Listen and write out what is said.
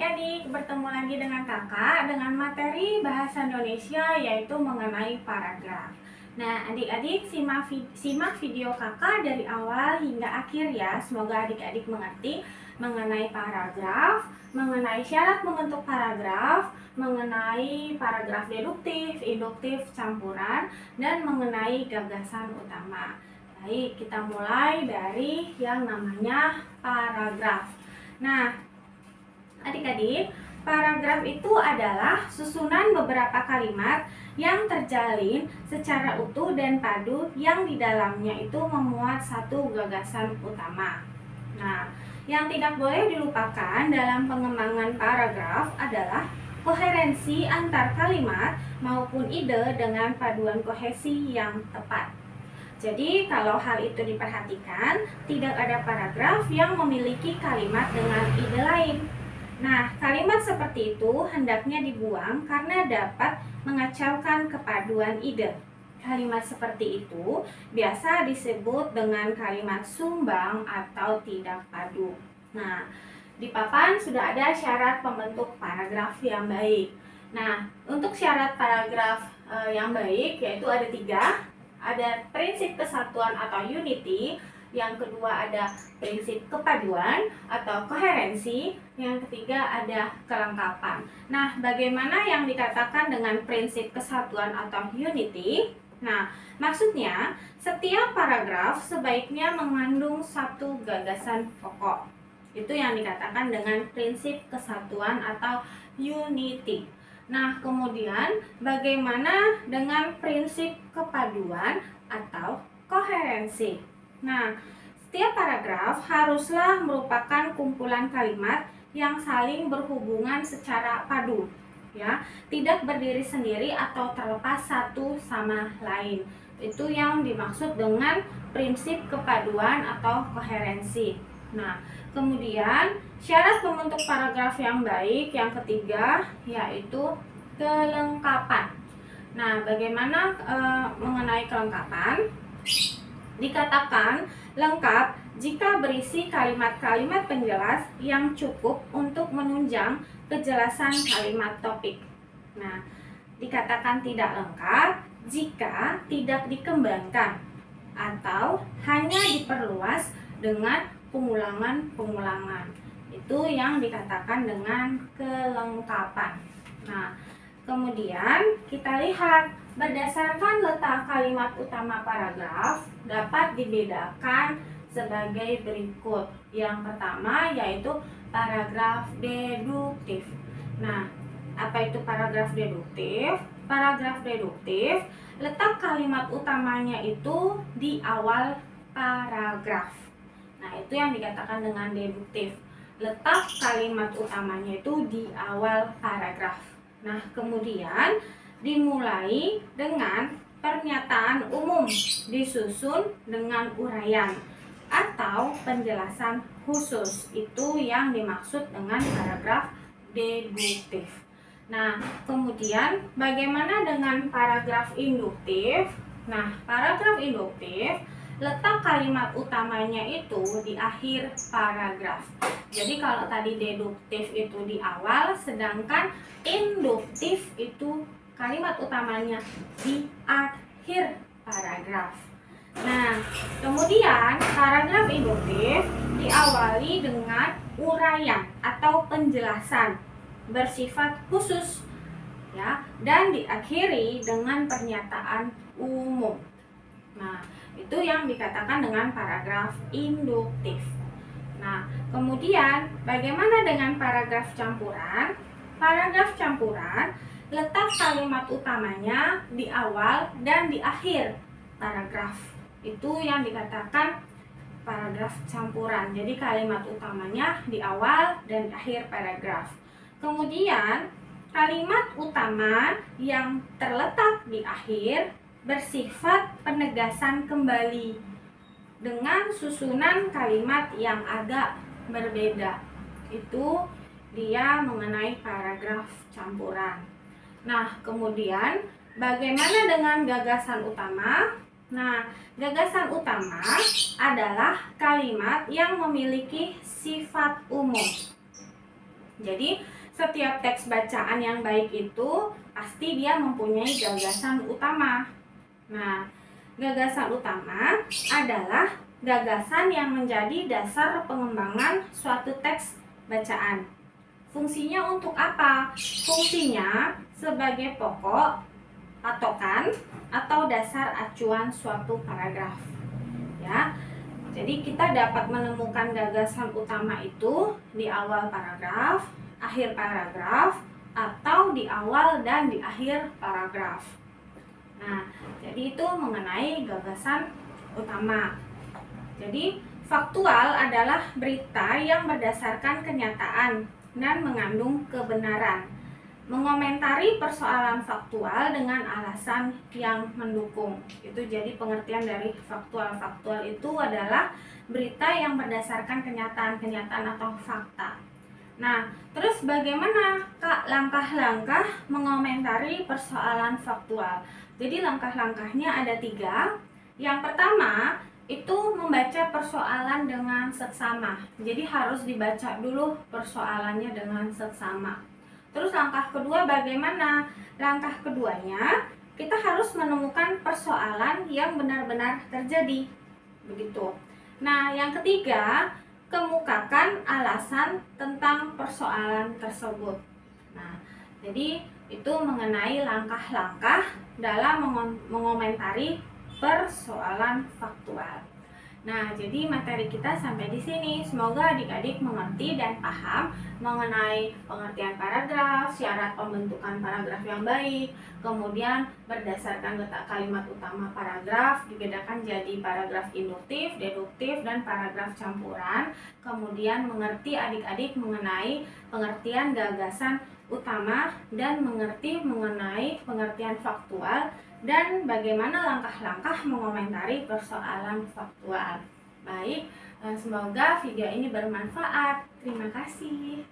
adik-adik, bertemu lagi dengan kakak dengan materi bahasa Indonesia yaitu mengenai paragraf. Nah, adik-adik simak video kakak dari awal hingga akhir ya. Semoga adik-adik mengerti mengenai paragraf, mengenai syarat membentuk paragraf, mengenai paragraf deduktif, induktif, campuran, dan mengenai gagasan utama. Baik, kita mulai dari yang namanya paragraf. Nah, adik-adik, paragraf itu adalah susunan beberapa kalimat yang terjalin secara utuh dan padu yang di dalamnya itu memuat satu gagasan utama. Nah, yang tidak boleh dilupakan dalam pengembangan paragraf adalah koherensi antar kalimat maupun ide dengan paduan kohesi yang tepat. Jadi, kalau hal itu diperhatikan, tidak ada paragraf yang memiliki kalimat dengan ide lain. Nah, kalimat seperti itu hendaknya dibuang karena dapat mengacaukan kepaduan ide. Kalimat seperti itu biasa disebut dengan kalimat sumbang atau tidak padu. Nah, di papan sudah ada syarat pembentuk paragraf yang baik. Nah, untuk syarat paragraf yang baik yaitu ada 3. Ada prinsip kesatuan atau unity. Yang kedua ada prinsip kepaduan atau koherensi. Yang ketiga ada kelengkapan. Nah, bagaimana yang dikatakan dengan prinsip kesatuan atau unity? Nah, maksudnya setiap paragraf sebaiknya mengandung satu gagasan pokok. Itu yang dikatakan dengan prinsip kesatuan atau unity. Nah, kemudian bagaimana dengan prinsip kepaduan atau koherensi? Nah, setiap paragraf haruslah merupakan kumpulan kalimat yang saling berhubungan secara padu, ya, tidak berdiri sendiri atau terlepas satu sama lain. Itu yang dimaksud dengan prinsip kepaduan atau koherensi. Nah, kemudian syarat pembentuk paragraf yang baik yang ketiga yaitu kelengkapan. Nah, bagaimana mengenai kelengkapan? Dikatakan lengkap jika berisi kalimat-kalimat penjelas yang cukup untuk menunjang kejelasan kalimat topik. Nah, dikatakan tidak lengkap jika tidak dikembangkan atau hanya diperluas dengan pengulangan-pengulangan. Itu yang dikatakan dengan kelengkapan. Nah, kemudian kita lihat berdasarkan letak kalimat utama paragraf dapat dibedakan sebagai berikut. Yang pertama yaitu paragraf deduktif. Nah, apa itu paragraf deduktif? Paragraf deduktif letak kalimat utamanya itu di awal paragraf. Nah, itu yang dikatakan dengan deduktif. Letak kalimat utamanya itu di awal paragraf. Nah, kemudian dimulai dengan pernyataan umum disusun dengan uraian atau penjelasan khusus. Itu yang dimaksud dengan paragraf deduktif. Nah, kemudian bagaimana dengan paragraf induktif? Nah, paragraf induktif letak kalimat utamanya itu di akhir paragraf. Jadi kalau tadi deduktif itu di awal, sedangkan induktif itu kalimat utamanya di akhir paragraf. Nah, kemudian paragraf induktif diawali dengan uraian atau penjelasan bersifat khusus, ya, dan diakhiri dengan pernyataan umum. Nah, itu yang dikatakan dengan paragraf induktif. Nah, kemudian bagaimana dengan paragraf campuran? Paragraf campuran letak kalimat utamanya di awal dan di akhir paragraf. Itu yang dikatakan paragraf campuran. Jadi kalimat utamanya di awal dan di akhir paragraf. Kemudian kalimat utama yang terletak di akhir bersifat penegasan kembali dengan susunan kalimat yang agak berbeda. Itu dia mengenai paragraf campuran. Nah, kemudian bagaimana dengan gagasan utama? Nah, gagasan utama adalah kalimat yang memiliki sifat umum. Jadi setiap teks bacaan yang baik itu pasti dia mempunyai gagasan utama. Nah, gagasan utama adalah gagasan yang menjadi dasar pengembangan suatu teks bacaan. Fungsinya untuk apa? Fungsinya sebagai pokok, patokan, atau dasar acuan suatu paragraf. Ya. Jadi kita dapat menemukan gagasan utama itu di awal paragraf, akhir paragraf, atau di awal dan di akhir paragraf. Nah, jadi itu mengenai gagasan utama. Jadi faktual adalah berita yang berdasarkan kenyataan dan mengandung kebenaran. Mengomentari persoalan faktual dengan alasan yang mendukung. Itu jadi pengertian dari faktual. Faktual itu adalah berita yang berdasarkan kenyataan atau fakta. Nah, terus bagaimana Kak langkah-langkah mengomentari persoalan faktual? Jadi langkah-langkahnya ada 3. Yang pertama, itu membaca persoalan dengan seksama. Jadi harus dibaca dulu persoalannya dengan seksama. Terus langkah kedua bagaimana? Langkah keduanya, kita harus menemukan persoalan yang benar-benar terjadi. Begitu. Nah, yang ketiga, kemukakan alasan tentang persoalan tersebut. Nah, jadi itu mengenai langkah-langkah dalam mengomentari persoalan faktual. Nah, jadi materi kita sampai di sini. Semoga adik-adik mengerti dan paham mengenai pengertian paragraf, syarat pembentukan paragraf yang baik, kemudian berdasarkan letak kalimat utama paragraf dibedakan jadi paragraf induktif, deduktif, dan paragraf campuran. Kemudian mengerti adik-adik mengenai pengertian gagasan utama dan mengerti mengenai pengertian faktual dan bagaimana langkah-langkah mengomentari persoalan faktual. Baik, semoga video ini bermanfaat. Terima kasih.